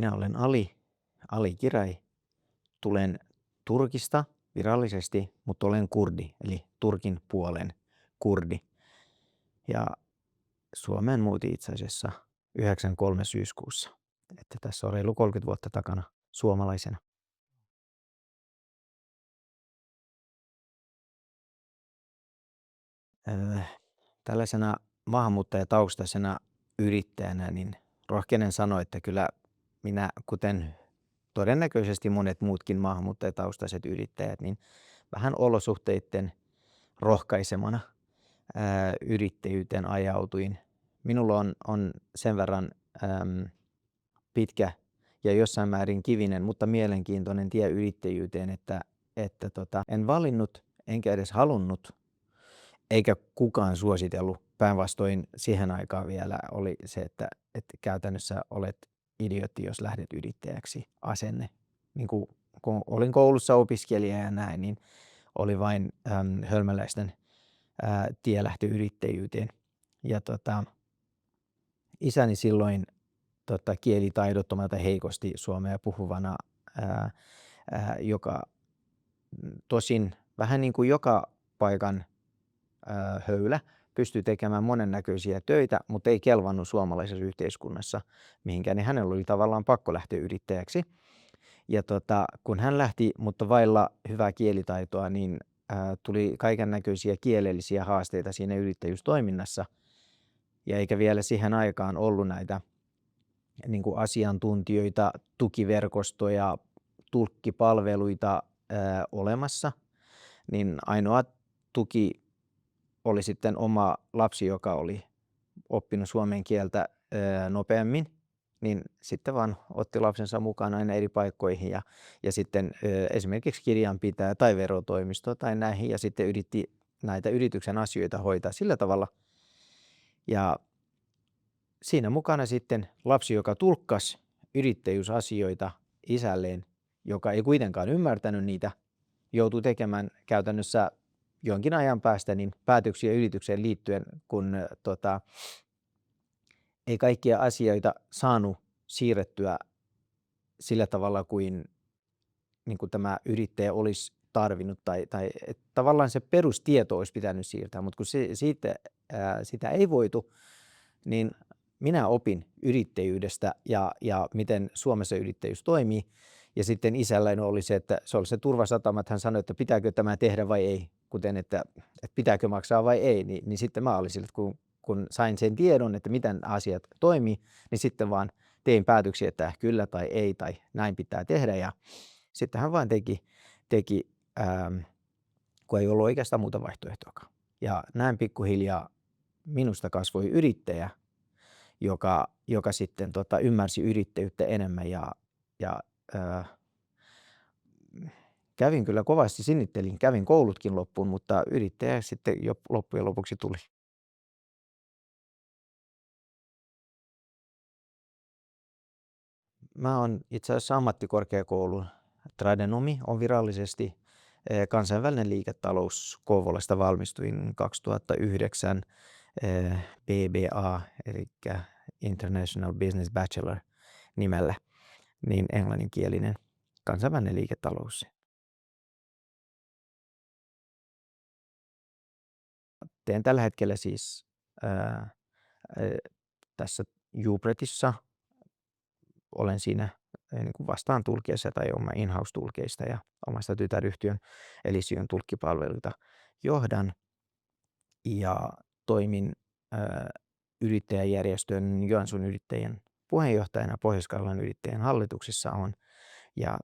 Minä olen Ali Kirai. Tulen Turkista virallisesti, mutta olen kurdi, eli Turkin puolen kurdi. Ja Suomeen muutin itse asiassa 93 syyskuussa. Että tässä on reilu 30 vuotta takana suomalaisena. Öö, Tällaisena maahanmuuttajataustaisena yrittäjänä, niin rohkenen sanoa, että kyllä minä, kuten todennäköisesti monet muutkin maahanmuuttajataustaiset yrittäjät, niin vähän olosuhteiden rohkaisemana yrittäjyyteen ajautuin. Minulla on sen verran pitkä ja jossain määrin kivinen, mutta mielenkiintoinen tie yrittäjyyteen, että en valinnut enkä edes halunnut, eikä kukaan suositellut. Päinvastoin siihen aikaan vielä oli se, että käytännössä olet idiootti, jos lähdet yrittäjäksi asenne. Niin kun olin koulussa opiskelija ja näin, niin oli vain hölmöläisten tie lähti yrittäjyyteen. Ja isäni silloin kielitaidottomalta heikosti suomea puhuvana, joka tosin vähän niin kuin joka paikan höylä pystyi tekemään monennäköisiä töitä, mutta ei kelvannut suomalaisessa yhteiskunnassa mihinkään, niin hänellä oli tavallaan pakko lähteä yrittäjäksi. Ja kun hän lähti, mutta vailla hyvää kielitaitoa, niin tuli kaiken näköisiä kielellisiä haasteita siinä yrittäjyystoiminnassa. Ja eikä vielä siihen aikaan ollut näitä niin kuin asiantuntijoita, tukiverkostoja, tulkkipalveluita olemassa, niin ainoa tuki oli sitten oma lapsi, joka oli oppinut suomen kieltä nopeammin, niin sitten vaan otti lapsensa mukaan aina eri paikkoihin ja sitten esimerkiksi kirjanpitäjä tai verotoimisto tai näihin ja sitten yritti näitä yrityksen asioita hoitaa sillä tavalla. Ja siinä mukana sitten lapsi, joka tulkkasi yrittäjyysasioita isälleen, joka ei kuitenkaan ymmärtänyt niitä, joutui tekemään käytännössä jonkin ajan päästä niin päätöksiä yritykseen liittyen, kun ei kaikkia asioita saanut siirrettyä sillä tavalla kuin tämä yrittäjä olisi tarvinnut tai tavallaan se perustieto olisi pitänyt siirtää, mutta kun sitä ei voitu, niin minä opin yrittäjyydestä ja miten Suomessa yrittäjyys toimii. Ja sitten isälläni oli se, että se oli se turvasatama, että hän sanoi, että pitääkö tämä tehdä vai ei, kuten että pitääkö maksaa vai ei. Niin sitten mä olin sille, että kun sain sen tiedon, että miten asiat toimii, niin sitten vaan tein päätöksiä, että kyllä tai ei tai näin pitää tehdä. Ja sitten hän vaan teki kun ei ollut oikeastaan muuta vaihtoehtoakaan. Ja näin pikkuhiljaa minusta kasvoi yrittäjä, joka sitten ymmärsi yrittäjyyttä enemmän ja kävin kyllä kovasti, sinnittelin, kävin koulutkin loppuun, mutta yrittäjä sitten jo loppujen lopuksi tuli. Mä oon itse asiassa ammattikorkeakoulun tradenomi, on virallisesti kansainvälinen liiketalous Kouvolasta, valmistuin 2009 BBA, eli International Business Bachelor nimellä, niin englanninkielinen kansainvälinen liiketalous. Teen tällä hetkellä siis tässä Jubretissa, olen siinä niin kuin vastaan tulkeissa tai oma in-house-tulkeista ja omasta tytäryhtiön Elision tulkkipalveluita johdan ja toimin yrittäjäjärjestön Joensuun yrittäjien puheenjohtajana Pohjois-Karjalan yrittäjien hallituksessa on ja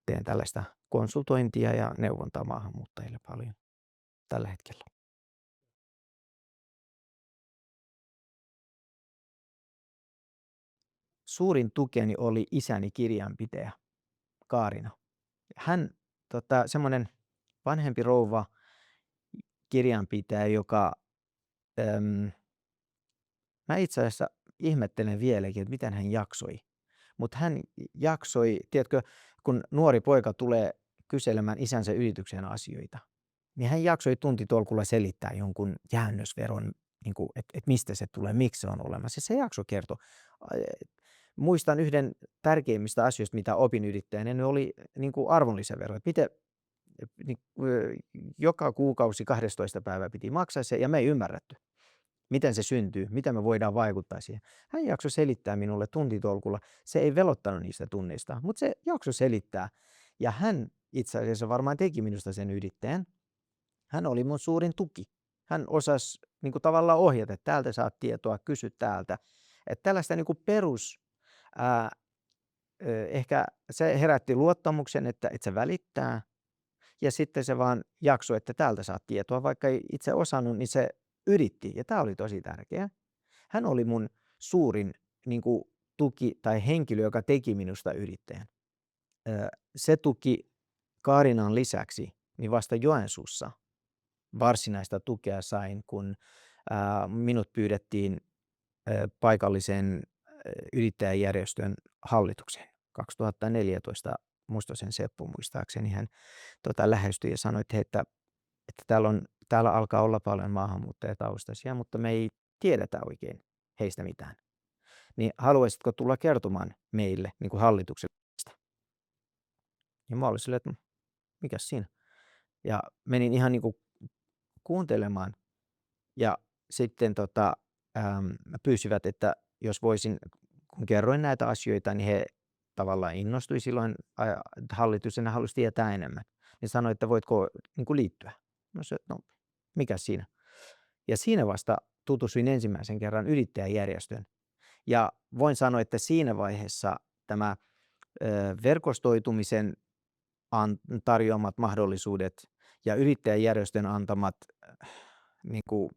teen tällaista konsultointia ja neuvontaa maahanmuuttajille paljon tällä hetkellä. Suurin tukeni oli isäni kirjanpitäjä Kaarina. Hän semmoinen vanhempi rouva kirjanpitäjä, joka mä itse asiassa ihmettelen vieläkin, että miten hän jaksoi. Mutta hän jaksoi, tiedätkö, kun nuori poika tulee kyselemään isänsä yrityksen asioita, niin hän jaksoi tuntitolkulla selittää jonkun jäännösveron, niin että mistä se tulee, miksi se on olemassa. Se jakso kertoi. muistan yhden tärkeimmistä asioista, mitä opin yrittäjänä, ne oli niin kuin arvonlisävero. Että miten niin, joka kuukausi 12 päivää piti maksaa se, ja me ei ymmärretty, miten se syntyy, miten me voidaan vaikuttaa siihen. Hän jaksoi selittää minulle tuntitolkulla. Se ei velottanut niistä tunneista, mutta se jaksoi selittää. Ja hän itse asiassa varmaan teki minusta sen yrittäjän. Hän oli mun suurin tuki. Hän osasi niin kuin tavallaan ohjata, että täältä saat tietoa, kysy täältä. Että tällaista niin kuin perus, ää, ehkä se herätti luottamuksen, että se välittää. Ja sitten se vaan jaksoi, että täältä saat tietoa. Vaikka ei itse osannut, niin se yritti. Ja tämä oli tosi tärkeää. Hän oli mun suurin niin kuin, tuki tai henkilö, joka teki minusta yrittäjän. Se tuki Kaarinan lisäksi, niin vasta Joensuussa varsinaista tukea sain, kun minut pyydettiin paikallisen yrittäjäjärjestön hallitukseen. 2014 Mustosen Seppo muistaakseni hän lähestyi ja sanoi, että täällä alkaa olla paljon maahanmuuttajataustaisia, mutta me ei tiedetä oikein heistä mitään. Niin haluaisitko tulla kertomaan meille niin kuin hallitukselle? Ja mä olin silleen, että mikäs siinä? Ja menin ihan niin kuin kuuntelemaan. Ja sitten pyysivät, että jos voisin, kun kerroin näitä asioita, niin he tavallaan innostui silloin, hallitus ja halusi tietää enemmän. Niin sanoi, että voitko niin kuin liittyä? No se, no mikä siinä? Ja siinä vasta tutustuin ensimmäisen kerran yrittäjäjärjestön. Ja voin sanoa, että siinä vaiheessa tämä verkostoitumisen tarjoamat mahdollisuudet ja yrittäjäjärjestön antamat niin kuin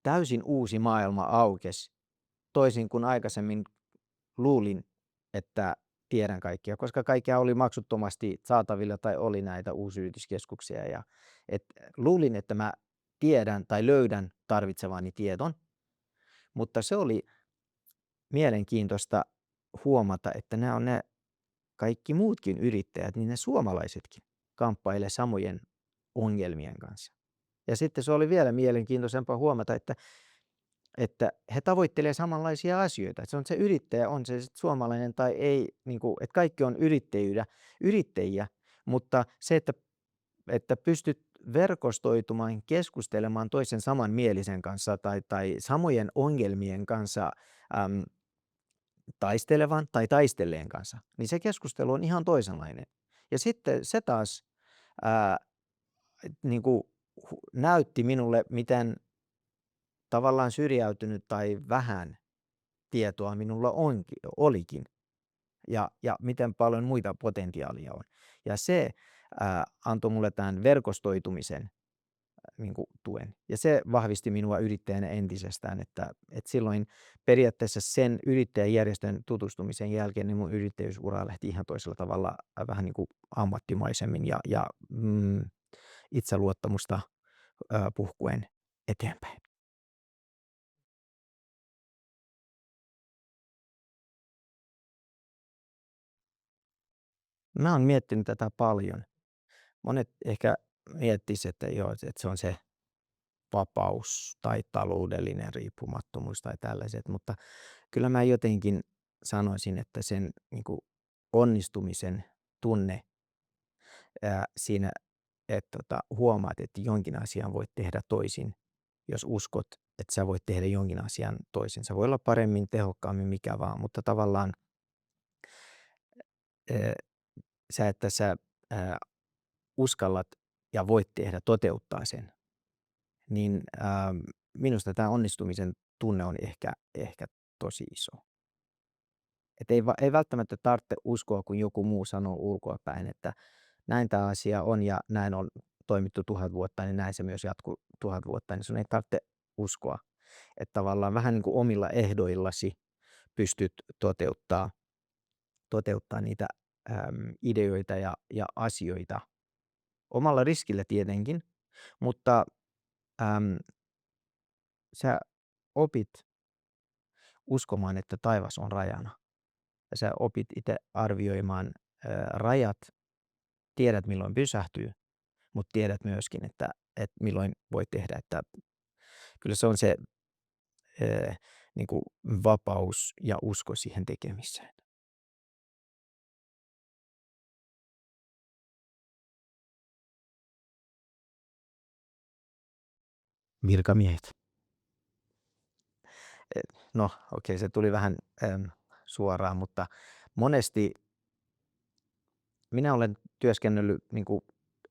täysin uusi maailma aukesi, toisin kuin aikaisemmin luulin, että tiedän kaikkia, koska kaikkia oli maksuttomasti saatavilla tai oli näitä uusyrityskeskuksia. Ja luulin, että mä tiedän tai löydän tarvitsevani tiedon, mutta se oli mielenkiintoista huomata, että nämä on ne kaikki muutkin yrittäjät, niin ne suomalaisetkin kamppailee samojen ongelmien kanssa. Ja sitten se oli vielä mielenkiintoisempaa huomata, että he tavoittelevat samanlaisia asioita. Se on se yrittäjä, on se sitten suomalainen tai ei, niin kuin, että kaikki on yrittäjiä, mutta se, että pystyt verkostoitumaan, keskustelemaan toisen samanmielisen kanssa tai samojen ongelmien kanssa taistelevan tai taistelleen kanssa, niin se keskustelu on ihan toisenlainen. Ja sitten se taas niin kuin näytti minulle, miten tavallaan syrjäytynyt tai vähän tietoa minulla olikin ja miten paljon muita potentiaalia on. Ja se antoi mulle tämän verkostoitumisen niin kuin tuen. Ja se vahvisti minua yrittäjänä entisestään, että silloin periaatteessa sen yrittäjäjärjestön tutustumisen jälkeen niin mun yrittäjyysura lähti ihan toisella tavalla vähän niin kuin ammattimaisemmin ja itseluottamusta puhkuen eteenpäin. Mä oon miettinyt tätä paljon. Monet ehkä miettisivät, että joo, että se on se vapaus tai taloudellinen riippumattomuus tai tällaiset, mutta kyllä mä jotenkin sanoisin, että sen niin kuin onnistumisen tunne siinä, että huomaat, että jonkin asian voit tehdä toisin, jos uskot, että sä voit tehdä jonkin asian toisin. Se voi olla paremmin, tehokkaammin, mikä vaan, mutta tavallaan ää, että sä uskallat ja voit tehdä, toteuttaa sen, niin minusta tämä onnistumisen tunne on ehkä tosi iso. Et ei välttämättä tarvitse uskoa, kun joku muu sanoo ulkoapäin, että näin tämä asia on ja näin on toimittu 1000 vuotta, niin näin se myös jatkuu 1000 vuotta, niin sun ei tarvitse uskoa. Että tavallaan vähän niin kuin omilla ehdoillasi pystyt toteuttaa niitä ideoita ja asioita omalla riskillä tietenkin, mutta sä opit uskomaan, että taivas on rajana. Ja sä opit itse arvioimaan rajat, tiedät milloin pysähtyy, mutta tiedät myöskin, että milloin voi tehdä. Että kyllä se on se niin kuin vapaus ja usko siihen tekemiseen. Virkamiehet. No, okei, se tuli vähän suoraan, mutta monesti minä olen työskennellyt niin kuin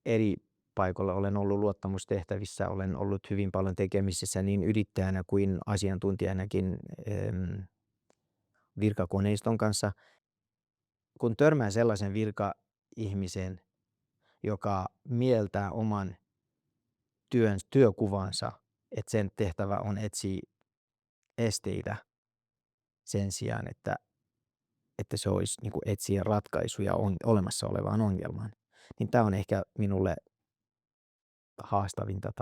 eri paikoilla, olen ollut luottamustehtävissä, olen ollut hyvin paljon tekemisissä niin yrittäjänä kuin asiantuntijanakin virkakoneiston kanssa. Kun törmää sellaisen virkaihmiseen, joka mieltää oman työkuvansa, että sen tehtävä on etsiä esteitä sen sijaan, että se olisi niin kuin etsiä ratkaisuja olemassa olevaan ongelmaan, niin tämä on ehkä minulle haastavinta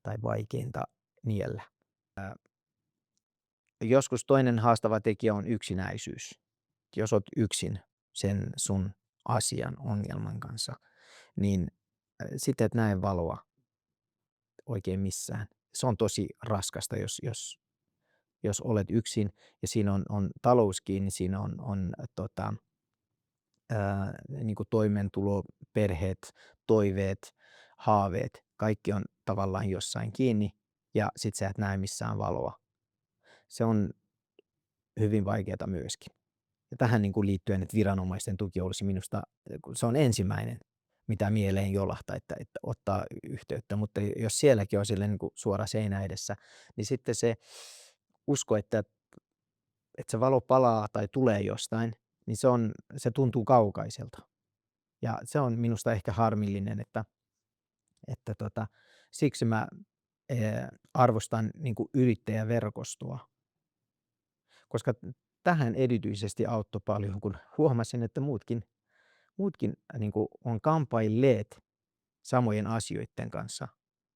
tai vaikeinta niellä. Joskus toinen haastava tekijä on yksinäisyys. Jos olet yksin sen sun asian, ongelman kanssa, niin sitten et näe valoa oikein missään. Se on tosi raskasta, jos olet yksin ja siinä on talous kiinni, siinä on niin kuin toimeentulo, perheet, toiveet, haaveet, kaikki on tavallaan jossain kiinni ja sitten sä et näe missään valoa. Se on hyvin vaikeaa myöskin. Ja tähän niin kuin liittyen, että viranomaisten tuki olisi minusta, se on ensimmäinen, mitä mieleen jolahtaa, että ottaa yhteyttä. Mutta jos sielläkin on sille niin kuin suora seinä edessä, niin sitten se usko, että se valo palaa tai tulee jostain, niin se tuntuu kaukaiselta. Ja se on minusta ehkä harmillinen, että siksi mä arvostan niin kuin yrittäjäverkostoa, koska tähän erityisesti auttoi paljon, kun huomasin, että muutkin niin kuin on kamppailleet samojen asioiden kanssa.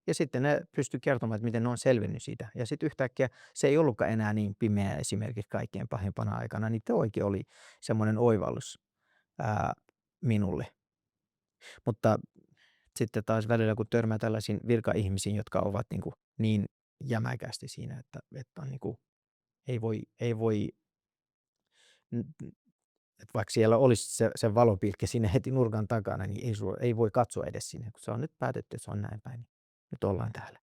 Ja sitten ne pysty kertomaan, että miten ne on selvinnyt siitä. Ja sitten yhtäkkiä se ei ollutkaan enää niin pimeä esimerkiksi kaikkein pahimpana aikana, niin oikein oli semmoinen oivallus minulle. Mutta sitten taas välillä, kun törmää tällaisiin virkaihmisiin, jotka ovat niin jämäkästi siinä, että on ei voi, että vaikka siellä olisi se valopilkki sinne heti nurkan takana, niin ei voi katsoa edes sinne, kun se on nyt päätetty, että se on näin päin. Nyt ollaan täällä.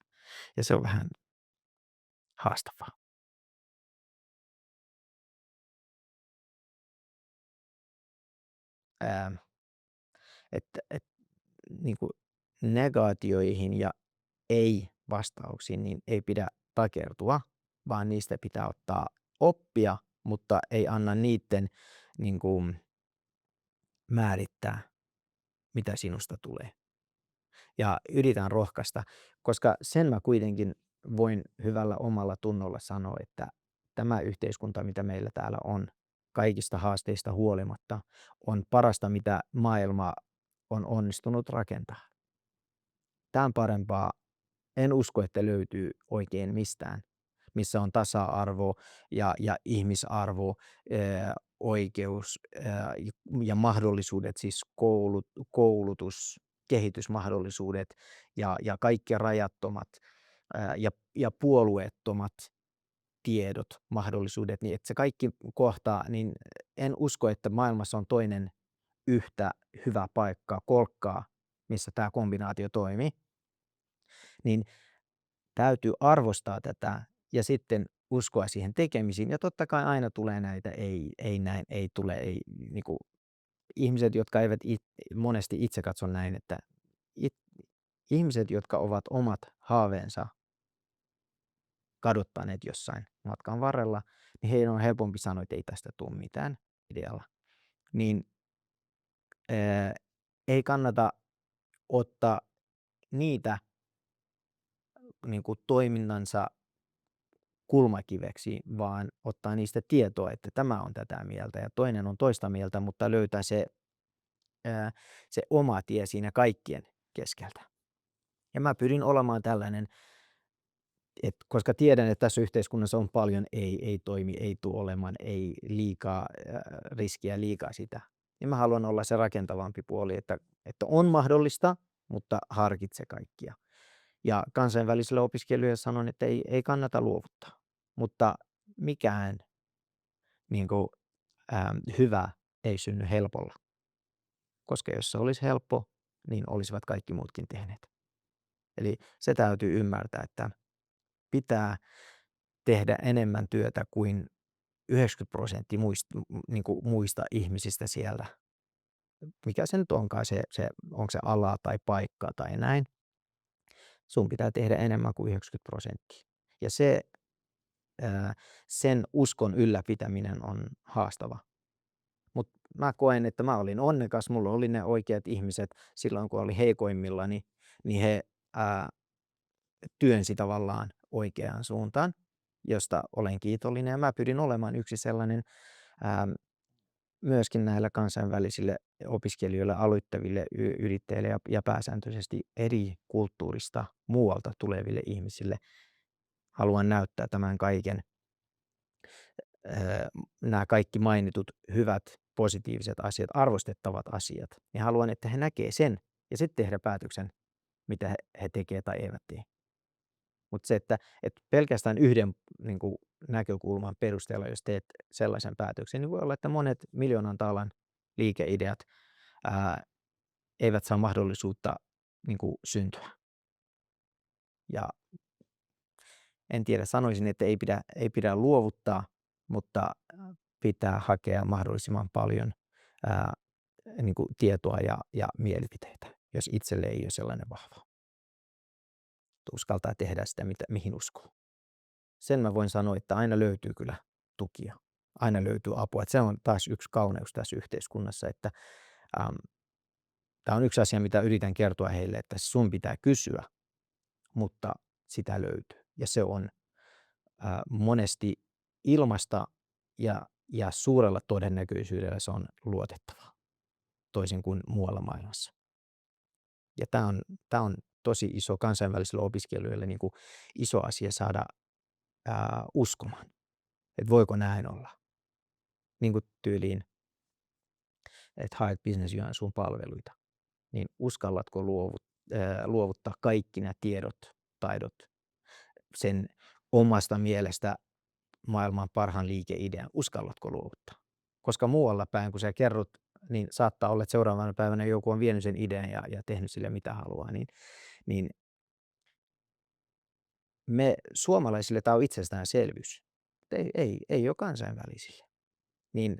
Ja se on vähän haastavaa. Ää, että niin kuin negaatioihin ja ei-vastauksiin niin ei pidä takertua, vaan niistä pitää ottaa oppia, mutta ei anna niiden niin kuin määrittää, mitä sinusta tulee. Ja yritän rohkaista, koska sen mä kuitenkin voin hyvällä omalla tunnolla sanoa, että tämä yhteiskunta, mitä meillä täällä on, kaikista haasteista huolimatta, on parasta, mitä maailma on onnistunut rakentaa. Tämän parempaa en usko, että löytyy oikein mistään, missä on tasa-arvo ja ihmisarvo, oikeus ja mahdollisuudet, siis koulutus, kehitysmahdollisuudet ja kaikki rajattomat ja puolueettomat tiedot, mahdollisuudet, niin että se kaikki kohtaa, niin en usko, että maailmassa on toinen yhtä hyvä paikka, kolkkaa, missä tämä kombinaatio toimii, niin täytyy arvostaa tätä ja sitten uskoa siihen tekemisiin. Ja totta kai aina tulee näitä, ei näin, ei tule, ei, niin kuin, ihmiset, jotka eivät monesti itse katso näin, että ihmiset, jotka ovat omat haaveensa kadottaneet jossain matkan varrella, niin heidän on helpompi sanoa, että ei tästä tule mitään idealla. Niin ei kannata ottaa niitä niin kuin toiminnansa kulmakiveksi, vaan ottaa niistä tietoa, että tämä on tätä mieltä ja toinen on toista mieltä, mutta löytää se oma tie siinä kaikkien keskeltä. Ja mä pyrin olemaan tällainen, koska tiedän, että tässä yhteiskunnassa on paljon ei toimi, ei tule olemaan, ei liikaa riskiä, liikaa sitä. Niin mä haluan olla se rakentavampi puoli, että on mahdollista, mutta harkitse kaikkia. Ja kansainvälisille opiskelijoille sanon, että ei kannata luovuttaa, mutta mikään niin kuin, hyvä ei synny helpolla, koska jos se olisi helppo, niin olisivat kaikki muutkin tehneet. Eli se täytyy ymmärtää, että pitää tehdä enemmän työtä kuin 90% niin kuin muista ihmisistä siellä. Mikä se nyt onkaan, onko se ala tai paikka tai näin. Sun pitää tehdä enemmän kuin 90%. Ja sen uskon ylläpitäminen on haastava. Mutta mä koen, että mä olin onnekas, mulla oli ne oikeat ihmiset silloin, kun oli heikoimmillani, niin he työnsi tavallaan oikeaan suuntaan, josta olen kiitollinen. Ja mä pyrin olemaan yksi sellainen myöskin näillä kansainvälisille opiskelijoille, aloittaville yrittäjille ja pääsääntöisesti eri kulttuurista muualta tuleville ihmisille. Haluan näyttää tämän kaiken, nämä kaikki mainitut hyvät, positiiviset asiat, arvostettavat asiat. Ja haluan, että he näkee sen ja sitten tehdä päätöksen, mitä he tekee tai eivät tee. Mutta se, että pelkästään yhden niin kuin, näkökulman perusteella, jos teet sellaisen päätöksen, niin voi olla, että monet miljoonan taalan liikeideat eivät saa mahdollisuutta niin kuin, syntyä. Ja en tiedä, sanoisin, että ei pidä luovuttaa, mutta pitää hakea mahdollisimman paljon niin kuin, tietoa ja mielipiteitä, jos itselle ei ole sellainen vahva. Uskaltaa tehdä sitä, mihin uskoo. Sen mä voin sanoa, että aina löytyy kyllä tukia. Aina löytyy apua. Että se on taas yksi kauneus tässä yhteiskunnassa, että tämä on yksi asia, mitä yritän kertoa heille, että sun pitää kysyä, mutta sitä löytyy. Ja se on monesti ilmasta ja suurella todennäköisyydellä se on luotettavaa, toisin kuin muualla maailmassa. Ja tämä on tosi iso kansainvälisille opiskelijoille niin kuin iso asia saada uskomaan, että voiko näin olla. Niin kuin tyyliin, että haet Business Joensuun palveluita, niin uskallatko luovuttaa kaikki nämä tiedot, taidot, sen omasta mielestä maailman parhaan liikeidean, uskallatko luovuttaa? Koska muualla päin, kun sä kerrot, niin saattaa olla, että seuraavana päivänä joku on vienyt sen idean ja tehnyt sille mitä haluaa, niin me suomalaisille tämä on itsestäänselvyys. Ei ole kansainvälisille. Niin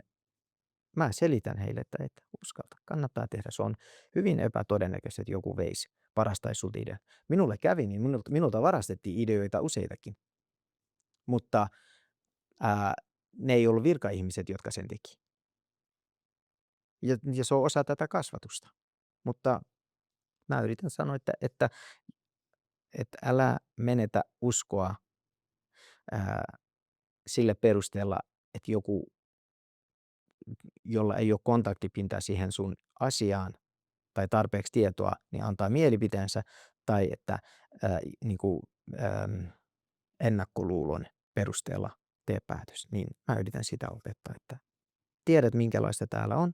mä selitän heille, että uskalta, kannattaa tehdä. Se on hyvin epätodennäköistä, että joku veisi, varastaisi sulta idean. Minulle kävi, niin minulta varastettiin ideoita useitakin. Mutta ne ei ollut virkaihmiset, jotka sen teki. Ja se on osa tätä kasvatusta. Mutta mä yritän sanoa, että älä menetä uskoa sille perusteella, että joku, jolla ei ole kontaktipintaa siihen sun asiaan tai tarpeeksi tietoa, niin antaa mielipiteensä tai että niin kuin, ennakkoluulon perusteella tee päätös. Niin mä yritän sitä opettaa, että tiedät minkälaista täällä on,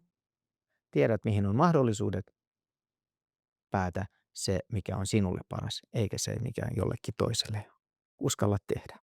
tiedät mihin on mahdollisuudet, päätä se mikä on sinulle paras, eikä se mikä on jollekin toiselle. Uskalla tehdä.